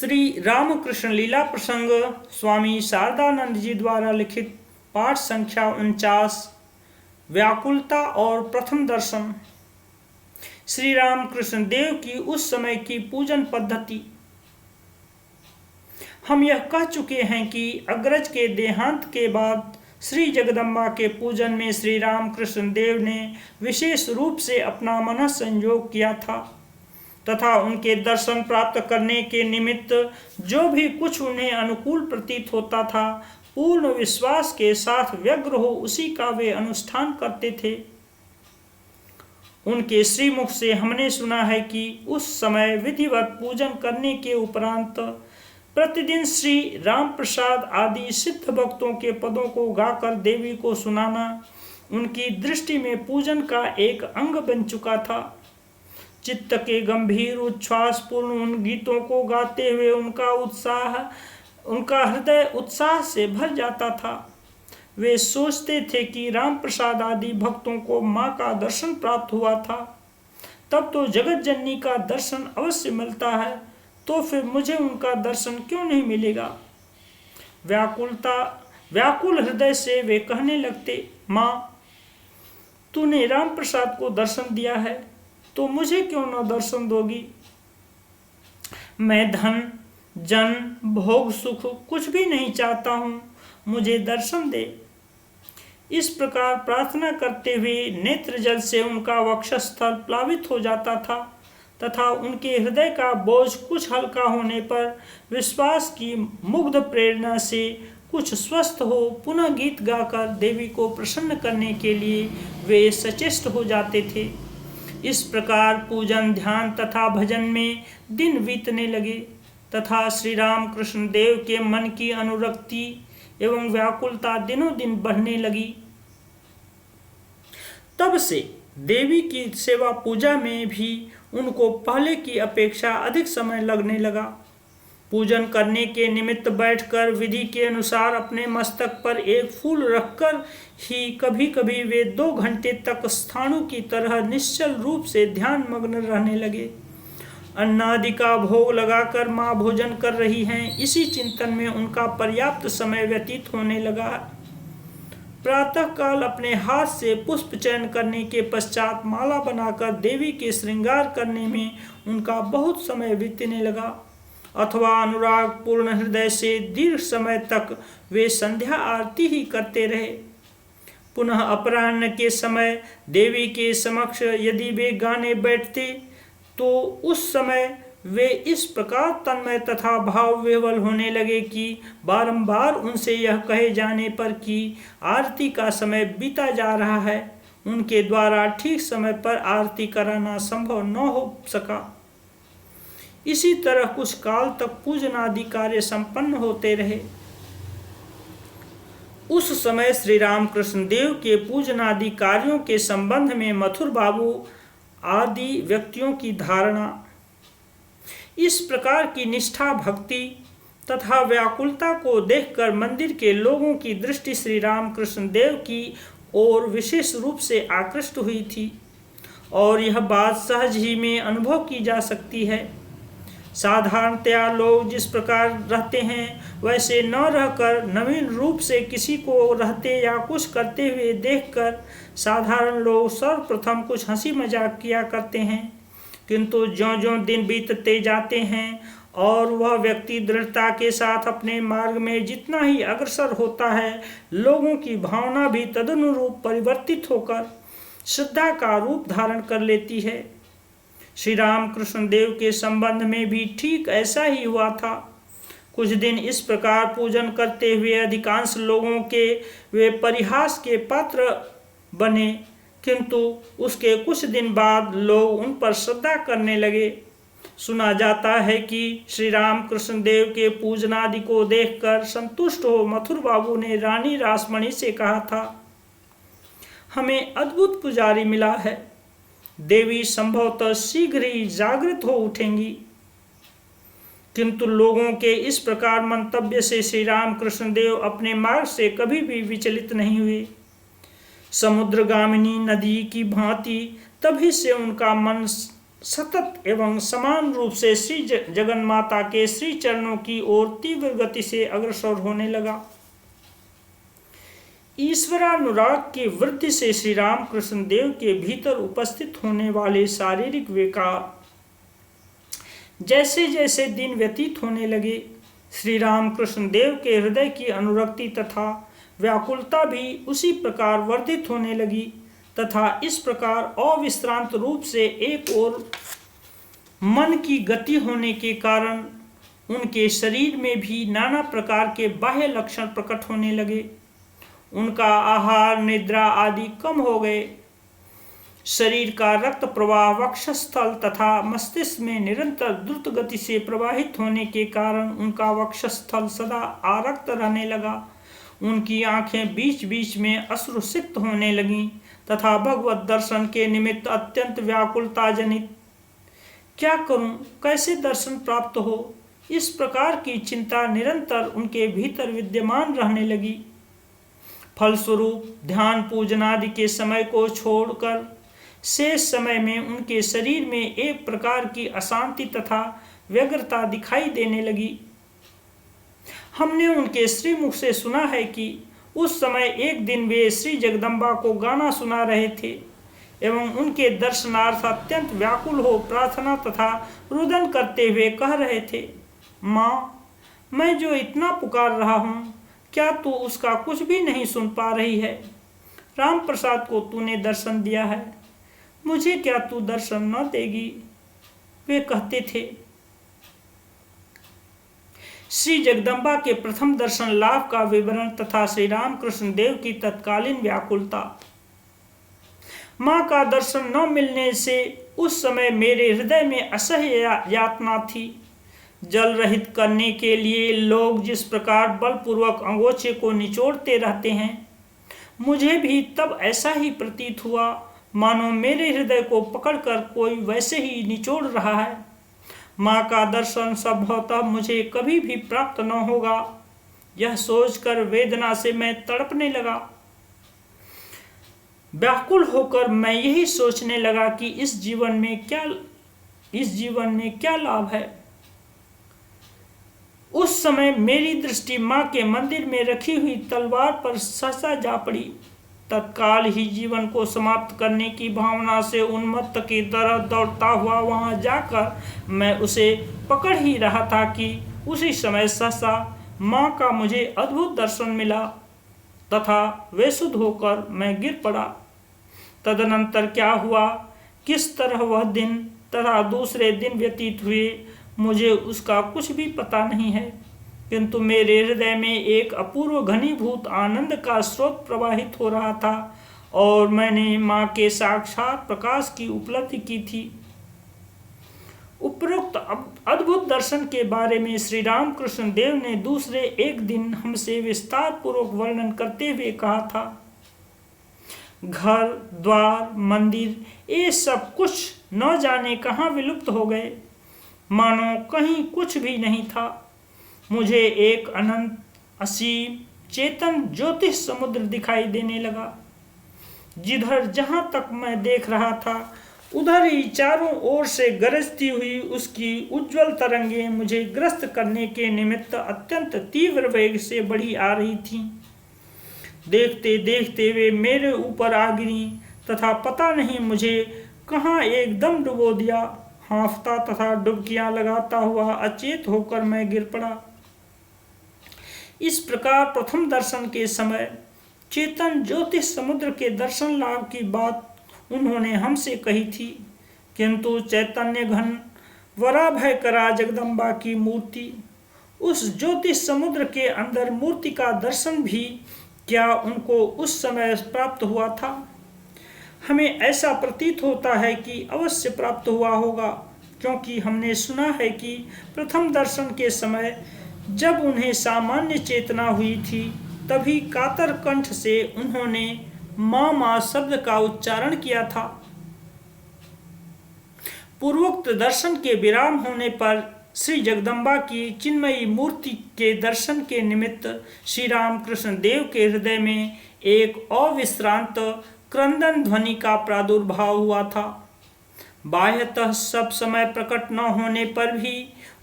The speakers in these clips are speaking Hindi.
श्री रामकृष्ण लीला प्रसंग स्वामी शारदानंद जी द्वारा लिखित पाठ संख्या 49 व्याकुलता और प्रथम दर्शन। श्री रामकृष्ण देव की उस समय की पूजन पद्धति। हम यह कह चुके हैं कि अग्रज के देहांत के बाद श्री जगदम्बा के पूजन में श्री रामकृष्ण देव ने विशेष रूप से अपना मन संयोग किया था तथा उनके दर्शन प्राप्त करने के निमित्त जो भी कुछ उन्हें अनुकूल प्रतीत होता था, पूर्ण विश्वास के साथ व्यग्र हो उसी का वे अनुष्ठान करते थे। उनके श्रीमुख से हमने सुना है कि उस समय विधिवत पूजन करने के उपरांत प्रतिदिन श्री राम प्रसाद आदि सिद्ध भक्तों के पदों को गाकर देवी को सुनाना उनकी दृष्टि में पूजन का एक अंग बन चुका था। चित्त के गंभीर उच्छ्वास पूर्ण उन गीतों को गाते हुए उनका हृदय उत्साह से भर जाता था। वे सोचते थे कि राम प्रसाद आदि भक्तों को माँ का दर्शन प्राप्त हुआ था, तब तो जगत जननी का दर्शन अवश्य मिलता है, तो फिर मुझे उनका दर्शन क्यों नहीं मिलेगा। व्याकुल हृदय से वे कहने लगते, माँ तूने राम प्रसाद को दर्शन दिया है तो मुझे क्यों न दर्शन दोगी। मैं धन जन भोग सुख कुछ भी नहीं चाहता हूँ, मुझे दर्शन दे। इस प्रकार प्रार्थना करते हुए नेत्र जल से उनका वक्षस्थल प्लावित हो जाता था तथा उनके हृदय का बोझ कुछ हल्का होने पर विश्वास की मुग्ध प्रेरणा से कुछ स्वस्थ हो पुनः गीत गाकर देवी को प्रसन्न करने के लिए वे सचेष्ट हो जाते थे। इस प्रकार पूजन ध्यान तथा भजन में दिन बीतने लगे तथा श्री राम कृष्ण देव के मन की अनुरक्ति एवं व्याकुलता दिनों दिन बढ़ने लगी। तब से देवी की सेवा पूजा में भी उनको पहले की अपेक्षा अधिक समय लगने लगा। पूजन करने के निमित्त बैठकर विधि के अनुसार अपने मस्तक पर एक फूल रखकर ही कभी कभी वे 2 घंटे तक स्थाणु की तरह निश्चल रूप से ध्यान मग्न रहने लगे। अन्नादि का भोग लगाकर माँ भोजन कर रही हैं, इसी चिंतन में उनका पर्याप्त समय व्यतीत होने लगा। प्रातःकाल अपने हाथ से पुष्प चयन करने के पश्चात माला बनाकर देवी के श्रृंगार करने में उनका बहुत समय बीतने लगा, अथवा अनुराग पूर्ण हृदय से दीर्घ समय तक वे संध्या आरती ही करते रहे। पुनः अपराह्न के समय देवी के समक्ष यदि वे गाने बैठते तो उस समय वे इस प्रकार तन्मय तथा भाव विह्वल होने लगे कि बारंबार उनसे यह कहे जाने पर कि आरती का समय बीता जा रहा है, उनके द्वारा ठीक समय पर आरती कराना संभव न हो सका। इसी तरह कुछ काल तक पूजन आदि कार्य संपन्न होते रहे। उस समय श्री रामकृष्ण देव के पूजन आदि कार्यों के संबंध में मथुर बाबू आदि व्यक्तियों की धारणा इस प्रकार की निष्ठा भक्ति तथा व्याकुलता को देखकर मंदिर के लोगों की दृष्टि श्री रामकृष्ण देव की ओर विशेष रूप से आकृष्ट हुई थी और यह बात सहज ही में अनुभव की जा सकती है। साधारणतया लोग जिस प्रकार रहते हैं वैसे न रहकर नवीन रूप से किसी को रहते या कुछ करते हुए देखकर साधारण लोग सर्वप्रथम कुछ हंसी मजाक किया करते हैं, किंतु ज्यों-ज्यों दिन बीतते जाते हैं और वह व्यक्ति दृढ़ता के साथ अपने मार्ग में जितना ही अग्रसर होता है, लोगों की भावना भी तदनुरूप परिवर्तित होकर श्रद्धा का रूप धारण कर लेती है। श्री रामकृष्ण देव के संबंध में भी ठीक ऐसा ही हुआ था। कुछ दिन इस प्रकार पूजन करते हुए अधिकांश लोगों के वे परिहास के पात्र बने, किंतु उसके कुछ दिन बाद लोग उन पर श्रद्धा करने लगे। सुना जाता है कि श्री रामकृष्ण देव के पूजनादि को देखकर संतुष्ट हो मथुर बाबू ने रानी रासमणी से कहा था, हमें अद्भुत पुजारी मिला है, देवी संभवतः शीघ्र ही जागृत हो उठेंगी। किंतु लोगों के इस प्रकार मंतव्य से श्री रामकृष्ण देव अपने मार्ग से कभी भी विचलित नहीं हुए। समुद्रगामिनी नदी की भांति तभी से उनका मन सतत एवं समान रूप से श्री जगन्माता के श्री चरणों की ओर तीव्र गति से अग्रसर होने लगा। ईश्वरानुराग की वृद्धि से श्री रामकृष्ण देव के भीतर उपस्थित होने वाले शारीरिक विकार जैसे जैसे दिन व्यतीत होने लगे, श्री रामकृष्ण देव के हृदय की अनुरक्ति तथा व्याकुलता भी उसी प्रकार वर्धित होने लगी तथा इस प्रकार अविश्रांत रूप से एक ओर मन की गति होने के कारण उनके शरीर में भी नाना प्रकार के बाह्य लक्षण प्रकट होने लगे। उनका आहार, निद्रा आदि कम हो गए। शरीर का रक्त प्रवाह वक्षस्थल तथा मस्तिष्क में निरंतर द्रुत गति से प्रवाहित होने के कारण उनका वक्षस्थल सदा आरक्त रहने लगा। उनकी आंखें बीच बीच में अश्रुसिक्त होने लगीं तथा भगवत दर्शन के निमित्त अत्यंत व्याकुलता जनित, क्या करूं, कैसे दर्शन प्राप्त हो, इस प्रकार की चिंता निरंतर उनके भीतर विद्यमान रहने लगी। फलस्वरूप ध्यान पूजन आदि के समय को छोड़कर शेष समय में उनके शरीर में एक प्रकार की अशांति तथा व्यग्रता दिखाई देने लगी। हमने उनके श्रीमुख से सुना है कि उस समय एक दिन वे श्री जगदम्बा को गाना सुना रहे थे एवं उनके दर्शनार्थ अत्यंत व्याकुल हो प्रार्थना तथा रुदन करते हुए कह रहे थे, माँ, मैं जो इतना पुकार रहा हूँ, क्या तू उसका कुछ भी नहीं सुन पा रही है? राम प्रसाद को तूने दर्शन दिया है, मुझे क्या तू दर्शन न देगी? वे कहते थे। श्री जगदम्बा के प्रथम दर्शन लाभ का विवरण तथा श्री रामकृष्ण देव की तत्कालीन व्याकुलता। मां का दर्शन न मिलने से उस समय मेरे हृदय में असह्य यातना थी। जल रहित करने के लिए लोग जिस प्रकार बलपूर्वक अंगोछे को निचोड़ते रहते हैं, मुझे भी तब ऐसा ही प्रतीत हुआ, मानो मेरे हृदय को पकड़कर कोई वैसे ही निचोड़ रहा है। माँ का दर्शन संभवतः मुझे कभी भी प्राप्त न होगा, यह सोचकर वेदना से मैं तड़पने लगा। व्याकुल होकर मैं यही सोचने लगा कि इस जीवन में क्या लाभ है। उस समय मेरी दृष्टि माँ के मंदिर में रखी हुई तलवार पर सहसा जा पड़ी। तत्काल ही जीवन को समाप्त करने की भावना से उन्मत्त की तरह दौड़ता हुआ वहां जाकर मैं उसे पकड़ ही रहा था कि उसी समय सहसा माँ का मुझे अद्भुत दर्शन मिला तथा बेसुध होकर मैं गिर पड़ा। तदनंतर क्या हुआ, किस तरह वह दिन तथा दूसरे दिन व्यतीत हुए, मुझे उसका कुछ भी पता नहीं है, किंतु मेरे हृदय में एक अपूर्व घनीभूत आनंद का स्रोत प्रवाहित हो रहा था और मैंने माँ के साक्षात प्रकाश की उपलब्धि की थी। उपरोक्त अद्भुत दर्शन के बारे में श्री रामकृष्ण देव ने दूसरे एक दिन हमसे विस्तार पूर्वक वर्णन करते हुए कहा था, घर द्वार मंदिर ये सब कुछ न जाने कहाँ विलुप्त हो गए, मानो कहीं कुछ भी नहीं था। मुझे एक अनंत असीम चेतन ज्योतिष समुद्र दिखाई देने लगा। जिधर जहां तक मैं देख रहा था उधर ही चारों ओर से गरजती हुई उसकी उज्जवल तरंगें मुझे ग्रस्त करने के निमित्त अत्यंत तीव्र वेग से बढ़ी आ रही थीं। देखते देखते वे मेरे ऊपर आ गिरी तथा पता नहीं मुझे कहाँ एकदम डुबो दिया। हाँफता तथा डुबकियां लगाता हुआ अचेत होकर मैं गिर पड़ा। इस प्रकार प्रथम दर्शन के समय चेतन ज्योतिष समुद्र के दर्शन लाभ की बात उन्होंने हमसे कही थी, किंतु चैतन्य घन वराभयकरा जगदम्बा की मूर्ति, उस ज्योतिष समुद्र के अंदर मूर्ति का दर्शन भी क्या उनको उस समय प्राप्त हुआ था? हमें ऐसा प्रतीत होता है कि अवश्य प्राप्त हुआ होगा, क्योंकि हमने सुना है कि प्रथम दर्शन के समय जब उन्हें सामान्य चेतना हुई थी तभी कातर कंठ से उन्होंने माँ माँ शब्द का उच्चारण किया था। पूर्वोक्त दर्शन के विराम होने पर श्री जगदम्बा की चिन्मयी मूर्ति के दर्शन के निमित्त श्री रामकृष्ण देव के हृदय में एक अविश्रांत क्रंदन ध्वनि का प्रादुर्भाव हुआ था। बाह्यतः सब समय प्रकट न होने पर भी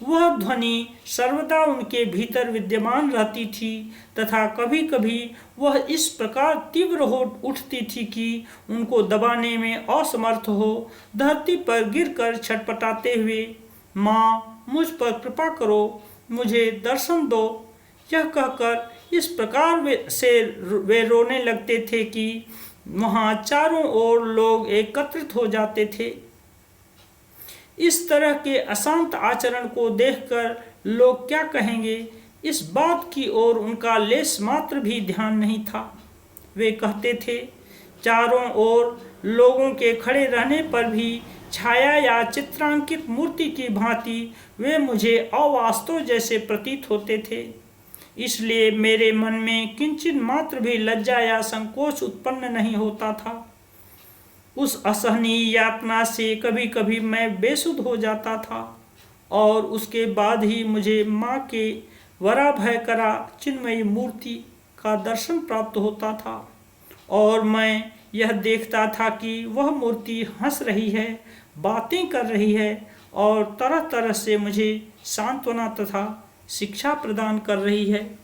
वह ध्वनि सर्वदा उनके भीतर विद्यमान रहती थी तथा कभी कभी वह इस प्रकार तीव्र हो उठती थी कि उनको दबाने में असमर्थ हो धरती पर गिरकर छटपटाते हुए, माँ मुझ पर कृपा करो, मुझे दर्शन दो, यह कहकर इस प्रकार वे रोने लगते थे कि वहाँ चारों ओर लोग एकत्रित हो जाते थे। इस तरह के अशांत आचरण को देखकर लोग क्या कहेंगे, इस बात की ओर उनका लेश मात्र भी ध्यान नहीं था। वे कहते थे, चारों ओर लोगों के खड़े रहने पर भी छाया या चित्रांकित मूर्ति की भांति वे मुझे अवास्तव जैसे प्रतीत होते थे। इसलिए मेरे मन में किंचित मात्र भी लज्जा या संकोच उत्पन्न नहीं होता था। उस असहनीय यातना से कभी कभी मैं बेसुध हो जाता था और उसके बाद ही मुझे माँ के वराभयकरा चिन्मयी मूर्ति का दर्शन प्राप्त होता था और मैं यह देखता था कि वह मूर्ति हंस रही है, बातें कर रही है और तरह तरह से मुझे सांत्वना तथा शिक्षा प्रदान कर रही है।